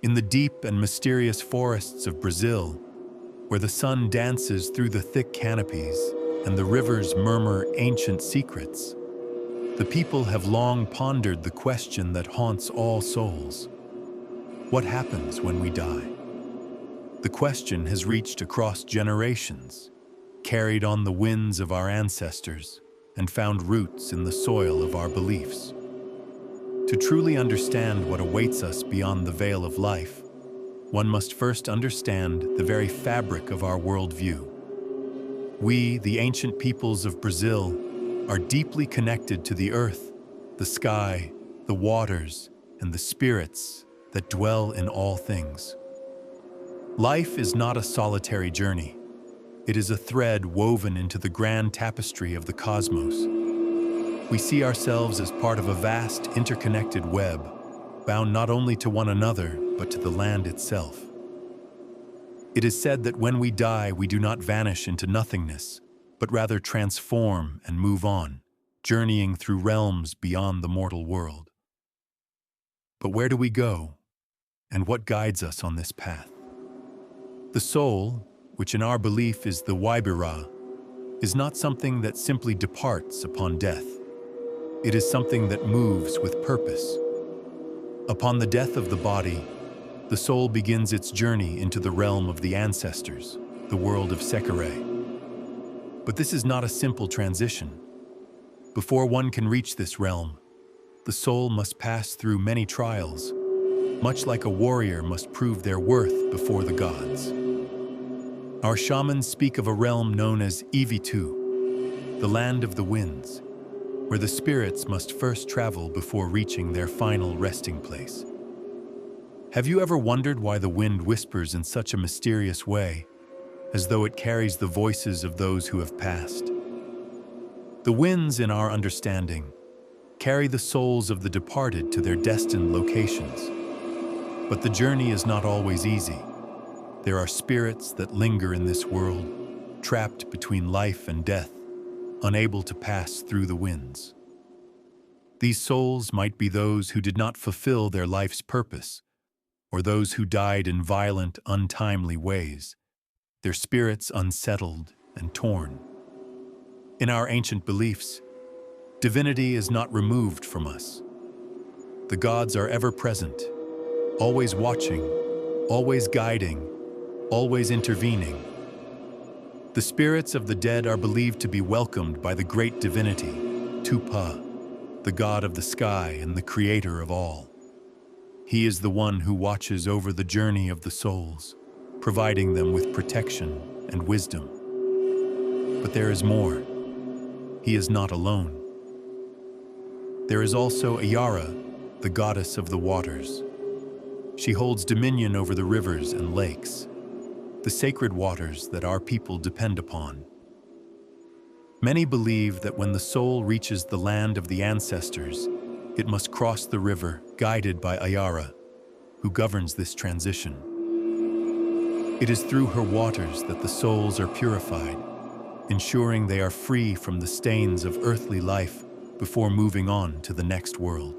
In the deep and mysterious forests of Brazil, where the sun dances through the thick canopies and the rivers murmur ancient secrets, the people have long pondered the question that haunts all souls. What happens when we die? The question has reached across generations, carried on the winds of our ancestors, and found roots in the soil of our beliefs. To truly understand what awaits us beyond the veil of life, one must first understand the very fabric of our worldview. We, the ancient peoples of Brazil, are deeply connected to the earth, the sky, the waters, and the spirits that dwell in all things. Life is not a solitary journey. It is a thread woven into the grand tapestry of the cosmos. We see ourselves as part of a vast, interconnected web, bound not only to one another, but to the land itself. It is said that when we die, we do not vanish into nothingness, but rather transform and move on, journeying through realms beyond the mortal world. But where do we go, and what guides us on this path? The soul, which in our belief is the Waibira, is not something that simply departs upon death. It is something that moves with purpose. Upon the death of the body, the soul begins its journey into the realm of the ancestors, the world of Sekere. But this is not a simple transition. Before one can reach this realm, the soul must pass through many trials, much like a warrior must prove their worth before the gods. Our shamans speak of a realm known as Ivitu, the land of the winds, where the spirits must first travel before reaching their final resting place. Have you ever wondered why the wind whispers in such a mysterious way, as though it carries the voices of those who have passed? The winds, in our understanding, carry the souls of the departed to their destined locations. But the journey is not always easy. There are spirits that linger in this world, trapped between life and death, unable to pass through the winds. These souls might be those who did not fulfill their life's purpose, or those who died in violent, untimely ways, their spirits unsettled and torn. In our ancient beliefs, divinity is not removed from us. The gods are ever present, always watching, always guiding, always intervening. The spirits of the dead are believed to be welcomed by the great divinity, Tupa, the god of the sky and the creator of all. He is the one who watches over the journey of the souls, providing them with protection and wisdom. But there is more. He is not alone. There is also Ayara, the goddess of the waters. She holds dominion over the rivers and lakes, the sacred waters that our people depend upon. Many believe that when the soul reaches the land of the ancestors, it must cross the river guided by Ayara, who governs this transition. It is through her waters that the souls are purified, ensuring they are free from the stains of earthly life before moving on to the next world.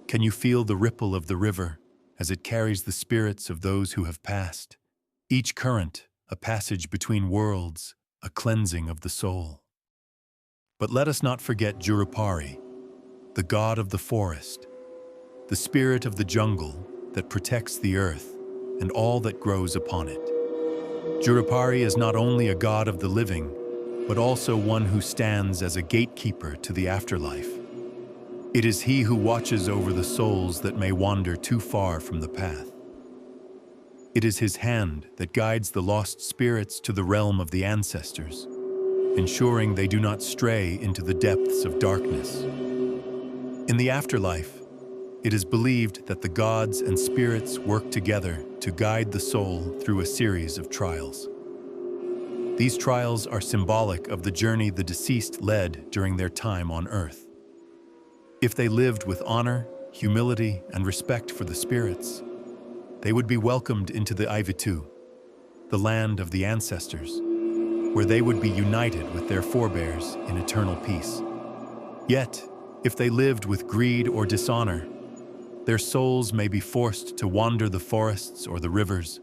Can you feel the ripple of the river as it carries the spirits of those who have passed? Each current, a passage between worlds, a cleansing of the soul. But let us not forget Jurupari, the god of the forest, the spirit of the jungle that protects the earth and all that grows upon it. Jurupari is not only a god of the living, but also one who stands as a gatekeeper to the afterlife. It is he who watches over the souls that may wander too far from the path. It is his hand that guides the lost spirits to the realm of the ancestors, ensuring they do not stray into the depths of darkness. In the afterlife, it is believed that the gods and spirits work together to guide the soul through a series of trials. These trials are symbolic of the journey the deceased led during their time on earth. If they lived with honor, humility, and respect for the spirits, they would be welcomed into the Ivitu, the land of the ancestors, where they would be united with their forebears in eternal peace. Yet, if they lived with greed or dishonor, Their souls may be forced to wander the forests or the rivers,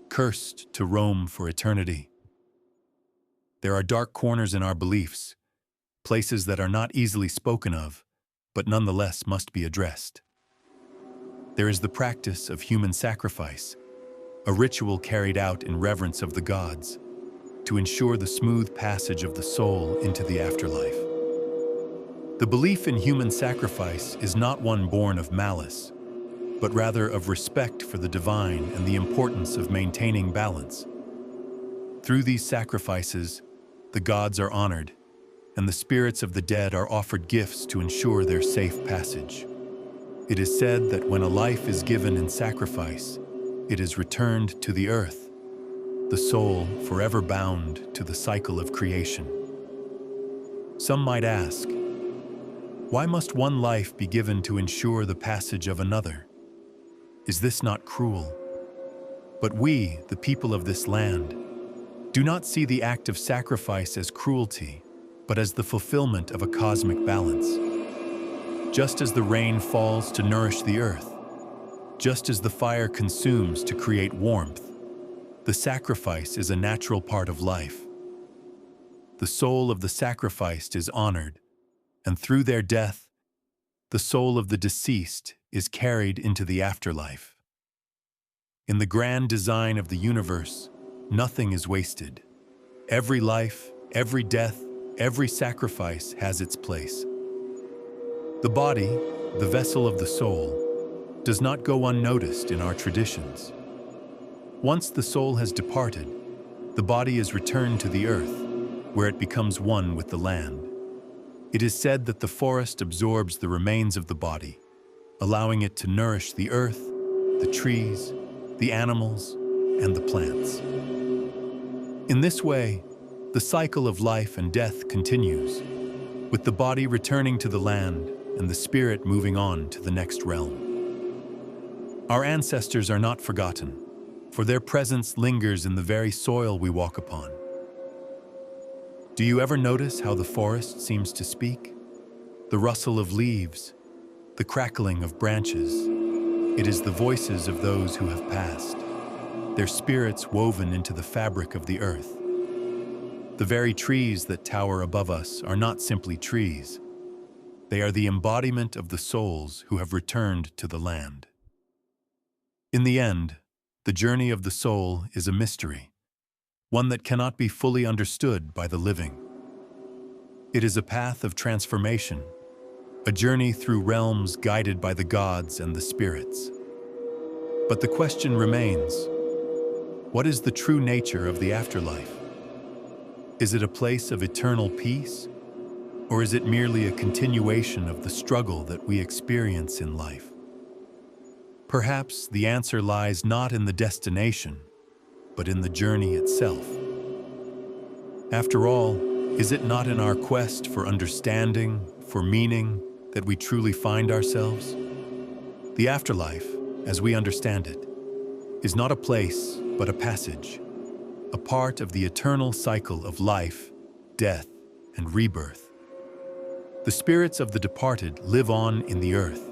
cursed to roam for eternity. There are dark corners in our beliefs, places that are not easily spoken of, but nonetheless must be addressed. There is the practice of human sacrifice, a ritual carried out in reverence of the gods, to ensure the smooth passage of the soul into the afterlife. The belief in human sacrifice is not one born of malice, but rather of respect for the divine and the importance of maintaining balance. Through these sacrifices, the gods are honored, and the spirits of the dead are offered gifts to ensure their safe passage. It is said that when a life is given in sacrifice, it is returned to the earth, the soul forever bound to the cycle of creation. Some might ask, why must one life be given to ensure the passage of another? Is this not cruel? But we, the people of this land, do not see the act of sacrifice as cruelty, but as the fulfillment of a cosmic balance. Just as the rain falls to nourish the earth, just as the fire consumes to create warmth, the sacrifice is a natural part of life. The soul of the sacrificed is honored, and through their death, the soul of the deceased is carried into the afterlife. In the grand design of the universe, nothing is wasted. Every life, every death, every sacrifice has its place. The body, the vessel of the soul, does not go unnoticed in our traditions. Once the soul has departed, the body is returned to the earth, where it becomes one with the land. It is said that the forest absorbs the remains of the body, allowing it to nourish the earth, the trees, the animals, and the plants. In this way, the cycle of life and death continues, with the body returning to the land and the spirit moving on to the next realm. Our ancestors are not forgotten, for their presence lingers in the very soil we walk upon. Do you ever notice how the forest seems to speak? The rustle of leaves, the crackling of branches. It is the voices of those who have passed, their spirits woven into the fabric of the earth. The very trees that tower above us are not simply trees. They are the embodiment of the souls who have returned to the land. In the end, the journey of the soul is a mystery, one that cannot be fully understood by the living. It is a path of transformation, a journey through realms guided by the gods and the spirits. But the question remains, what is the true nature of the afterlife? Is it a place of eternal peace, or is it merely a continuation of the struggle that we experience in life? Perhaps the answer lies not in the destination, but in the journey itself. After all, is it not in our quest for understanding, for meaning, that we truly find ourselves? The afterlife, as we understand it, is not a place, but a passage, a part of the eternal cycle of life, death, and rebirth. The spirits of the departed live on in the earth,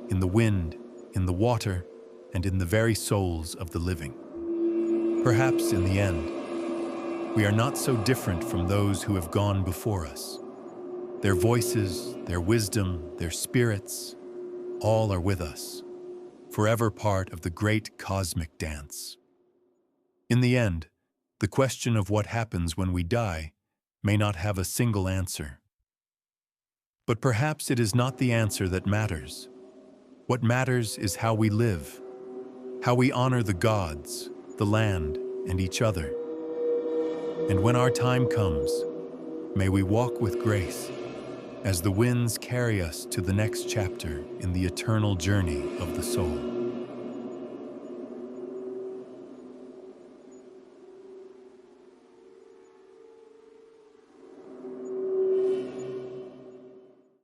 in the wind, in the water, and in the very souls of the living. Perhaps in the end, we are not so different from those who have gone before us. Their voices, their wisdom, their spirits, all are with us, forever part of the great cosmic dance. In the end, the question of what happens when we die may not have a single answer. But perhaps it is not the answer that matters. What matters is how we live, how we honor the gods, the land, and each other. And when our time comes, may we walk with grace as the winds carry us to the next chapter in the eternal journey of the soul.